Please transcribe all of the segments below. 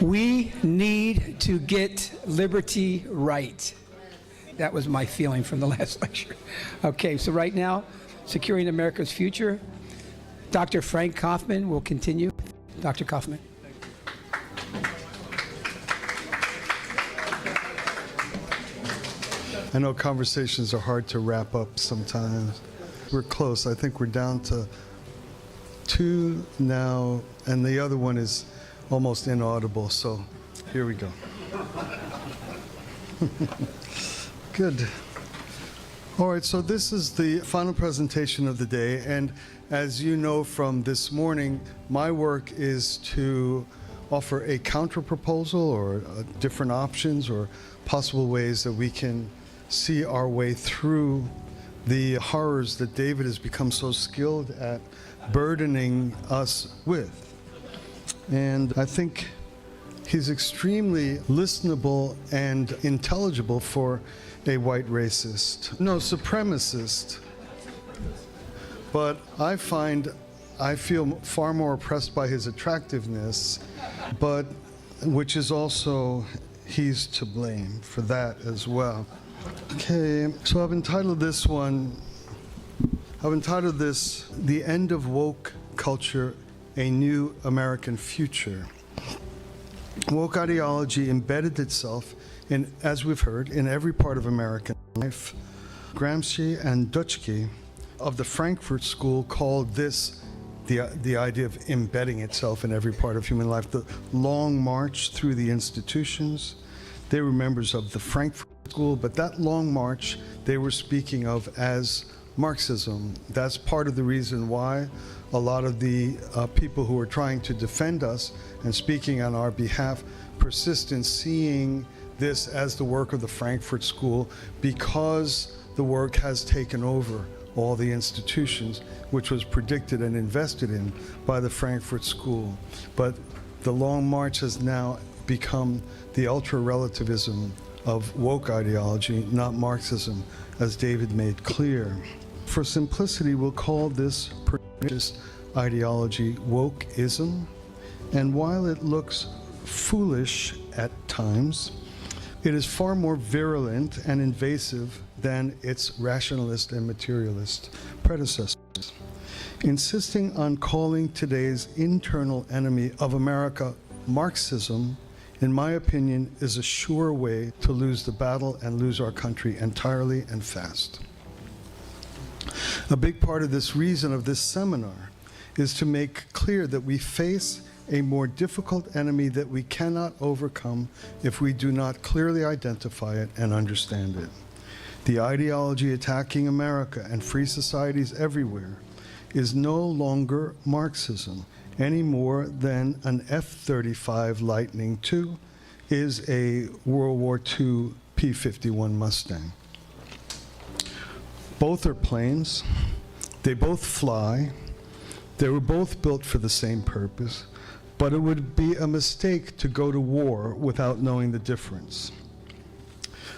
We need to get liberty right. That was my feeling from the last lecture. Okay, so right now, Securing America's Future, Dr. Frank Kaufman will continue. Dr. Kaufman. I know conversations are hard to wrap up sometimes. We're close. I think we're down to 2 now, and the other one is almost inaudible, so here we go. Good. All right, so this is the final presentation of the day, and as you know from this morning, my work is to offer a counter-proposal or different options or possible ways that we can see our way through the horrors that David has become so skilled at burdening us with. And I think he's extremely listenable and intelligible for a white racist. No, supremacist. But I feel far more oppressed by his attractiveness, but which is also, he's to blame for that as well. Okay, so I've entitled this, The End of Woke Culture, A New American Future. Woke ideology embedded itself in, as we've heard, in every part of American life. Gramsci and Dutschke of the Frankfurt School called this the idea of embedding itself in every part of human life, the long march through the institutions. They were members of the Frankfurt School, but that long march they were speaking of as Marxism. That's part of the reason why a lot of the people who are trying to defend us and speaking on our behalf persist in seeing this as the work of the Frankfurt School, because the work has taken over all the institutions, which was predicted and invested in by the Frankfurt School. But the Long March has now become the ultra-relativism of woke ideology, not Marxism, as David made clear. For simplicity, we'll call this pernicious ideology wokeism, and while it looks foolish at times, it is far more virulent and invasive than its rationalist and materialist predecessors. Insisting on calling today's internal enemy of America Marxism, in my opinion, is a sure way to lose the battle and lose our country entirely and fast. A big part of this reason of this seminar is to make clear that we face a more difficult enemy that we cannot overcome if we do not clearly identify it and understand it. The ideology attacking America and free societies everywhere is no longer Marxism, any more than an F-35 Lightning II is a World War II P-51 Mustang. Both are planes, they both fly, they were both built for the same purpose, but it would be a mistake to go to war without knowing the difference.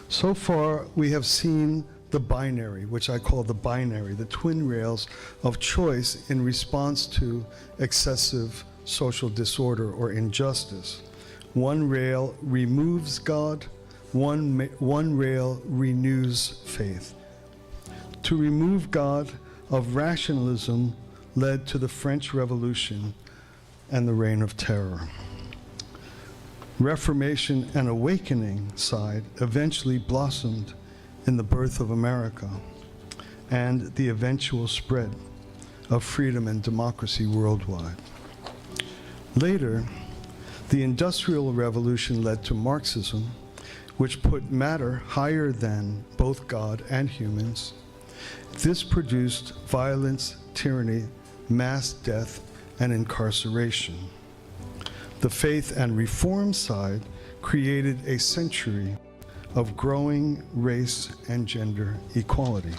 So far, we have seen the binary, which I call the binary, the twin rails of choice in response to excessive social disorder or injustice. One rail removes God, one rail renews faith. To remove God of rationalism led to the French Revolution and the Reign of Terror. Reformation and awakening side eventually blossomed in the birth of America and the eventual spread of freedom and democracy worldwide. Later, the Industrial Revolution led to Marxism, which put matter higher than both God and humans. This produced violence, tyranny, mass death, and incarceration. The faith and reform side created a century of growing race and gender equality.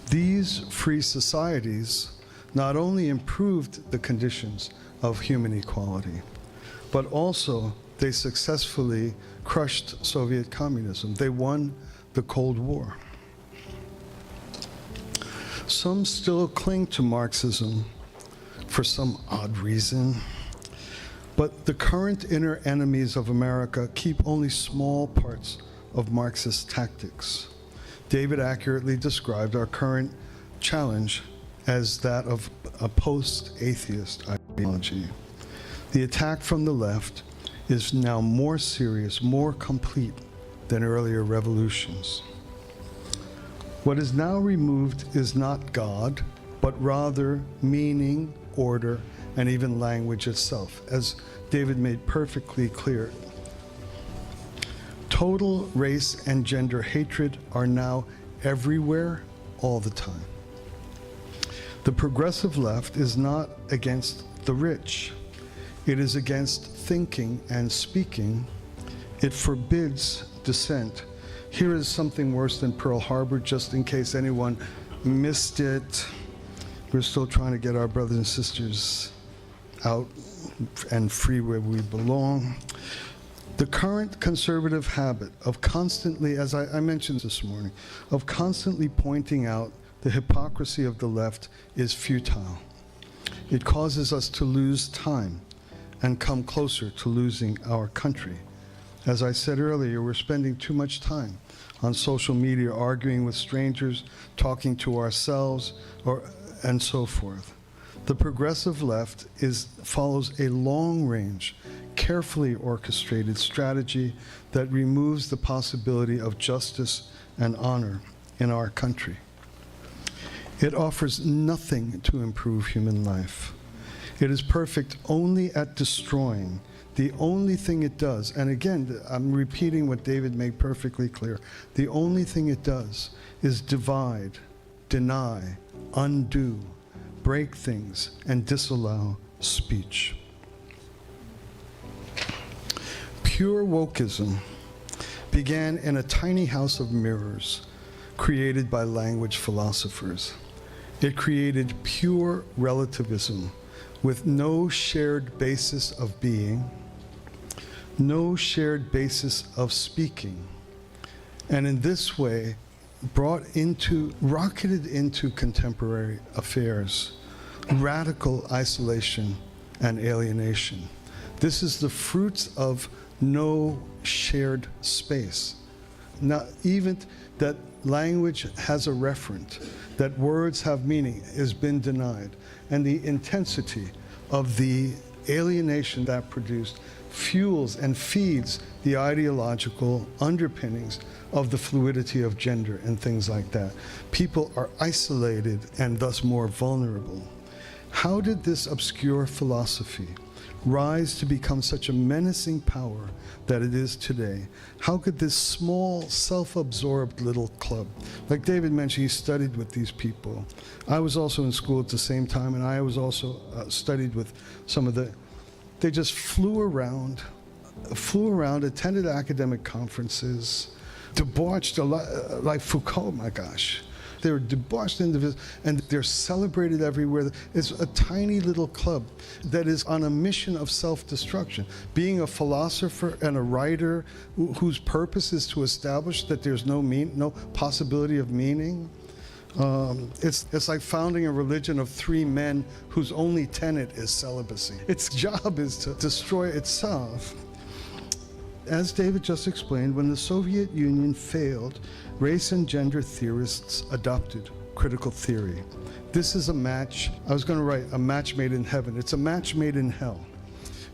These free societies not only improved the conditions of human equality, but also they successfully crushed Soviet communism. They won the Cold War. Some still cling to Marxism for some odd reason, But the current inner enemies of America keep only small parts of Marxist tactics. David accurately described our current challenge as that of a post-atheist ideology. The attack from the left is now more serious, more complete than earlier revolutions. What is now removed is not God, but rather meaning, order, and even language itself, as David made perfectly clear. Total race and gender hatred are now everywhere, all the time. The progressive left is not against the rich. It is against thinking and speaking. It forbids dissent. Here is something worse than Pearl Harbor, just in case anyone missed it. We're still trying to get our brothers and sisters out and free where we belong. The current conservative habit of constantly, as I mentioned this morning, of constantly pointing out the hypocrisy of the left is futile. It causes us to lose time and come closer to losing our country. As I said earlier, we're spending too much time on social media arguing with strangers, talking to ourselves, and so forth. The progressive left follows a long-range, carefully orchestrated strategy that removes the possibility of justice and honor in our country. It offers nothing to improve human life. It is perfect only at destroying. The only thing it does, and again, I'm repeating what David made perfectly clear, the only thing it does is divide, deny, undo, break things, and disallow speech. Pure wokeism began in a tiny house of mirrors created by language philosophers. It created pure relativism with no shared basis of being, no shared basis of speaking, and in this way rocketed into contemporary affairs, radical isolation and alienation. This is the fruits of no shared space. Not even that language has a referent, that words have meaning, has been denied. And the intensity of the alienation that produced fuels and feeds the ideological underpinnings of the fluidity of gender and things like that. People are isolated and thus more vulnerable. How did this obscure philosophy rise to become such a menacing power that it is today? How could this small, self-absorbed little club, like David mentioned, he studied with these people. I was also in school at the same time, and I was also studied with some of they just flew around, attended academic conferences, debauched a lot, like Foucault, my gosh. They're debauched individuals, and they're celebrated everywhere. It's a tiny little club that is on a mission of self-destruction. Being a philosopher and a writer whose purpose is to establish that there's no possibility of meaning. It's like founding a religion of three men whose only tenet is celibacy. Its job is to destroy itself. As David just explained, when the Soviet Union failed, race and gender theorists adopted critical theory. This is a match, I was going to write a match made in heaven. It's a match made in hell,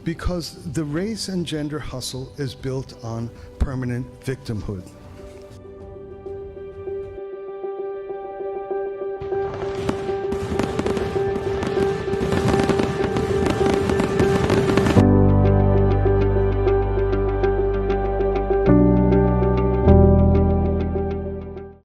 because the race and gender hustle is built on permanent victimhood.